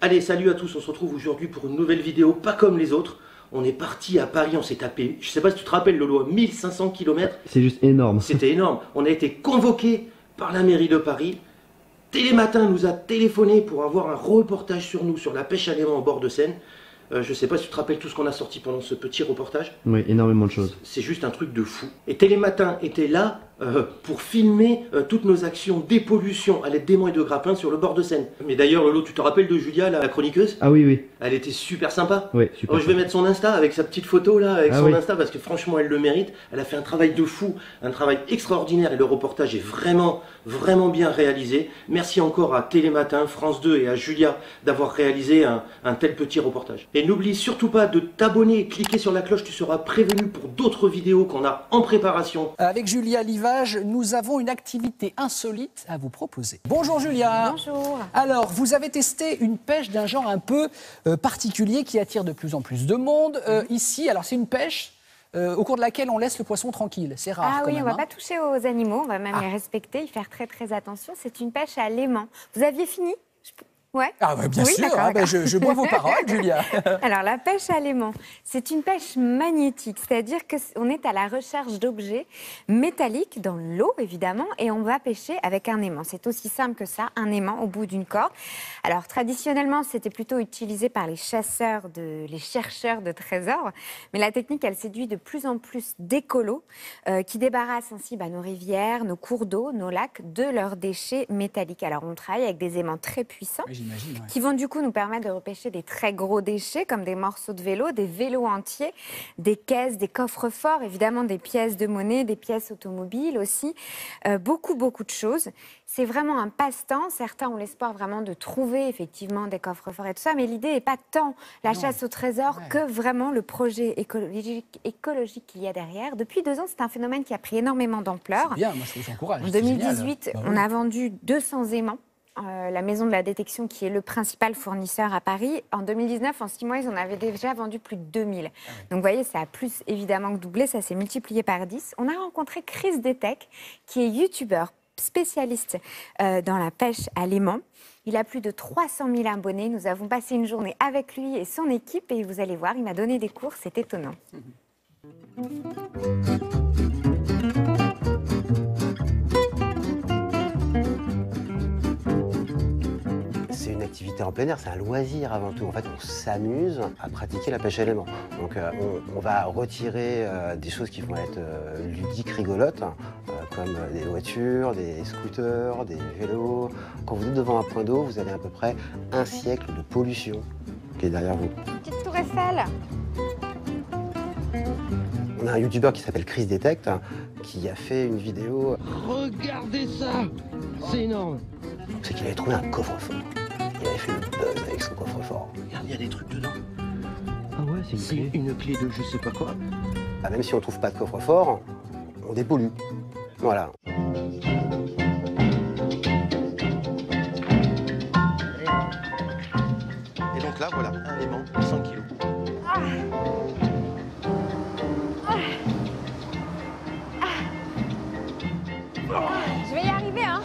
Allez, salut à tous, on se retrouve aujourd'hui pour une nouvelle vidéo, pas comme les autres. On est parti à Paris, on s'est tapé, je sais pas si tu te rappelles Lolo, 1500 km. C'est juste énorme. C'était énorme. On a été convoqué par la mairie de Paris. Télématin nous a téléphoné pour avoir un reportage sur nous, sur la pêche à l'aimant au bord de Seine. Je sais pas si tu te rappelles tout ce qu'on a sorti pendant ce petit reportage. Oui, énormément de choses. C'est juste un truc de fou. Et Télématin était là pour filmer toutes nos actions dépollution à l'aide d'aimants et de grappins sur le bord de Seine. Mais d'ailleurs, Lolo, tu te rappelles de Julia, la chroniqueuse? Ah oui, oui. Elle était super sympa. Oui, super. Je vais mettre son Insta avec sa petite photo là, avec son oui. Insta, parce que franchement, elle le mérite. Elle a fait un travail de fou, un travail extraordinaire et le reportage est vraiment, vraiment bien réalisé. Merci encore à Télématin, France 2 et à Julia d'avoir réalisé un tel petit reportage. Et n'oublie surtout pas de t'abonner et cliquer sur la cloche, tu seras prévenu pour d'autres vidéos qu'on a en préparation. Avec Julia Livage, nous avons une activité insolite à vous proposer. Bonjour Julia. Bonjour. Alors, vous avez testé une pêche d'un genre un peu particulier qui attire de plus en plus de monde. Ici, alors c'est une pêche au cours de laquelle on laisse le poisson tranquille. C'est rare quand oui, même. on ne va pas toucher aux animaux, on va même les respecter, y faire très très attention. C'est une pêche à l'aimant. Vous aviez fini? Ouais. Ah ouais, bien oui, sûr, je bois vos paroles, Julia. Alors, la pêche à l'aimant, c'est une pêche magnétique, c'est-à-dire qu'on est à la recherche d'objets métalliques dans l'eau, évidemment, et on va pêcher avec un aimant. C'est aussi simple que ça, un aimant au bout d'une corde. Alors, traditionnellement, c'était plutôt utilisé par les chercheurs de trésors, mais la technique, elle séduit de plus en plus d'écolos qui débarrassent ainsi nos rivières, nos cours d'eau, nos lacs de leurs déchets métalliques. Alors, on travaille avec des aimants très puissants. Oui, qui vont du coup nous permettre de repêcher des très gros déchets comme des morceaux de vélo, des vélos entiers, des caisses, des coffres-forts, évidemment des pièces de monnaie, des pièces automobiles aussi, beaucoup de choses. C'est vraiment un passe-temps. Certains ont l'espoir vraiment de trouver effectivement des coffres-forts et tout ça, mais l'idée n'est pas tant la chasse au trésor que vraiment le projet écologique qu'il y a derrière. Depuis 2 ans, c'est un phénomène qui a pris énormément d'ampleur. C'est bien, moi je vous encourage. En 2018, on a vendu 200 aimants. La maison de la détection qui est le principal fournisseur à Paris. En 2019, en 6 mois, ils en avaient déjà vendu plus de 2000. Donc vous voyez, ça a plus évidemment que doublé, ça s'est multiplié par 10. On a rencontré Chris Detect, qui est youtubeur spécialiste dans la pêche à l'aimant. Il a plus de 300 000 abonnés. Nous avons passé une journée avec lui et son équipe et vous allez voir, il m'a donné des cours, c'est étonnant. C'est une activité en plein air, c'est un loisir avant tout. En fait, on s'amuse à pratiquer la pêche à l'aimant. Donc, on va retirer des choses qui vont être ludiques, rigolotes, comme des voitures, des scooters, des vélos. Quand vous êtes devant un point d'eau, vous avez à peu près un siècle de pollution qui est derrière vous. Petite tour Eiffel. On a un youtubeur qui s'appelle Chris Detect qui a fait une vidéo. Regardez ça, c'est énorme. C'est qu'il avait trouvé un coffre-fort. Il avait fait le buzz avec son coffre-fort. Regarde, il y a des trucs dedans. Ah ouais, c'est une clé. Une clé de je sais pas quoi. Bah, même si on ne trouve pas de coffre-fort, on dépollue. Voilà. Et donc là, voilà, un aimant, 100 kilos. Je vais y arriver, hein.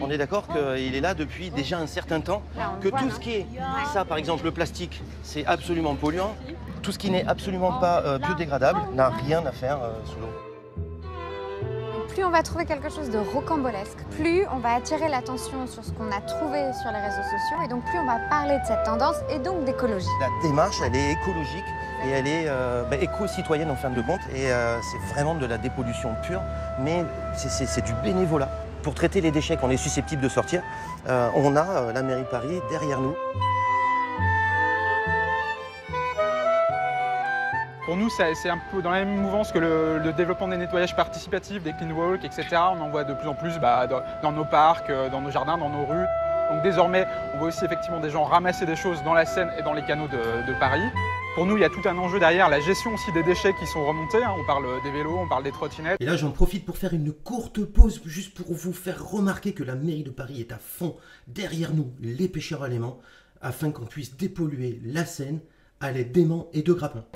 On est d'accord qu'il est là depuis déjà un certain temps, que tout ce qui est, ça par exemple, le plastique, c'est absolument polluant. Tout ce qui n'est absolument pas biodégradable n'a rien à faire sous l'eau. Plus on va trouver quelque chose de rocambolesque, plus on va attirer l'attention sur ce qu'on a trouvé sur les réseaux sociaux et donc plus on va parler de cette tendance et donc d'écologie. La démarche, elle est écologique et elle est éco-citoyenne en fin de compte et c'est vraiment de la dépollution pure, mais c'est du bénévolat. Pour traiter les déchets qu'on est susceptible de sortir, on a la mairie de Paris derrière nous. Pour nous, c'est un peu dans la même mouvance que le développement des nettoyages participatifs, des clean walks, etc. On en voit de plus en plus dans nos parcs, dans nos jardins, dans nos rues. Donc désormais, on voit aussi effectivement des gens ramasser des choses dans la Seine et dans les canaux de Paris. Pour nous, il y a tout un enjeu derrière, la gestion aussi des déchets qui sont remontés. On parle des vélos, on parle des trottinettes. Et là, j'en profite pour faire une courte pause, juste pour vous faire remarquer que la mairie de Paris est à fond derrière nous, les pêcheurs à l'aimant, afin qu'on puisse dépolluer la Seine à l'aide d'aimants et de grappins.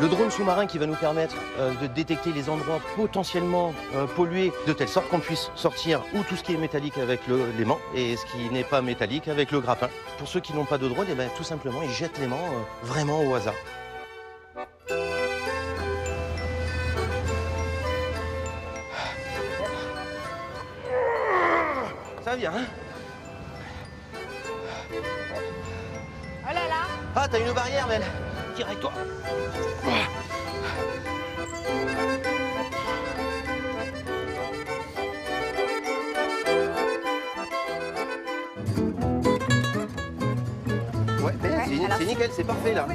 Le drone sous-marin qui va nous permettre de détecter les endroits potentiellement pollués de telle sorte qu'on puisse sortir ou tout ce qui est métallique avec l'aimant et ce qui n'est pas métallique avec le grappin. Pour ceux qui n'ont pas de drone, eh ben, tout simplement ils jettent l'aimant vraiment au hasard. Ça vient, hein? Oh là là! Ah, t'as une barrière, Mel. Direct-toi. Ouais, c'est nickel, c'est parfait là.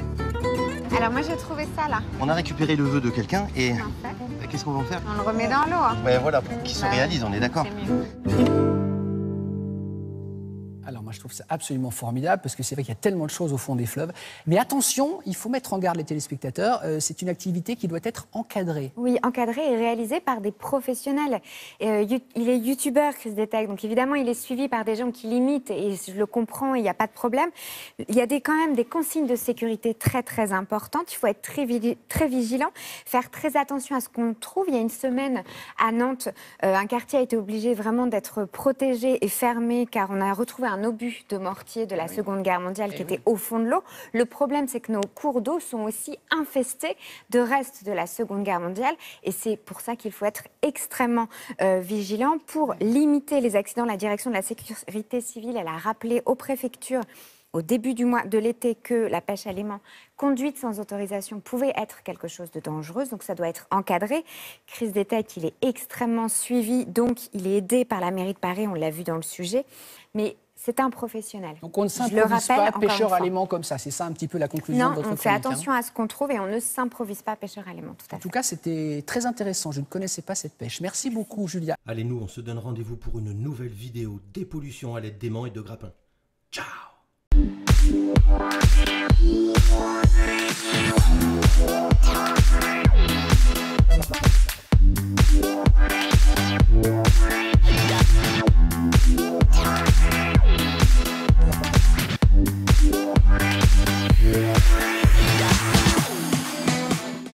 Alors moi j'ai trouvé ça là. On a récupéré le vœu de quelqu'un et En fait, qu'est-ce qu'on va en faire? on le remet dans l'eau. Hein. Ouais, voilà, pour qu'il se réalise, on est d'accord. C'est mieux. Alors moi je trouve ça absolument formidable parce que c'est vrai qu'il y a tellement de choses au fond des fleuves. Mais attention, il faut mettre en garde les téléspectateurs, c'est une activité qui doit être encadrée. Oui, encadré et réalisé par des professionnels. Il est youtubeur, Chris Detect, donc évidemment il est suivi par des gens qui l'imitent et je le comprends, il n'y a pas de problème. Il y a quand même des consignes de sécurité très très importantes. Il faut être très vigilant, faire très attention à ce qu'on trouve. Il y a une semaine à Nantes, un quartier a été obligé vraiment d'être protégé et fermé car on a retrouvé un obus de mortier de la Seconde Guerre mondiale qui était au fond de l'eau. Le problème, c'est que nos cours d'eau sont aussi infestés de restes de la Seconde Guerre mondiale et c'est pour ça qu'il faut être extrêmement vigilant pour limiter les accidents. La direction de la sécurité civile, elle a rappelé aux préfectures au début du mois de l'été que la pêche à l'aimant conduite sans autorisation pouvait être quelque chose de dangereux, donc ça doit être encadré. Chris Detect, il est extrêmement suivi, donc il est aidé par la mairie de Paris, on l'a vu dans le sujet, mais c'est un professionnel. Donc on ne s'improvise pas pêcheur à l'aimant comme ça, c'est ça un petit peu la conclusion de votre chronique. Non, on fait attention à ce qu'on trouve et on ne s'improvise pas pêcheur à l'aimant, tout à fait. En tout cas, c'était très intéressant, je ne connaissais pas cette pêche. Merci beaucoup Julia. Allez, nous, on se donne rendez-vous pour une nouvelle vidéo dépollution à l'aide d'aimants et de grappins. Ciao!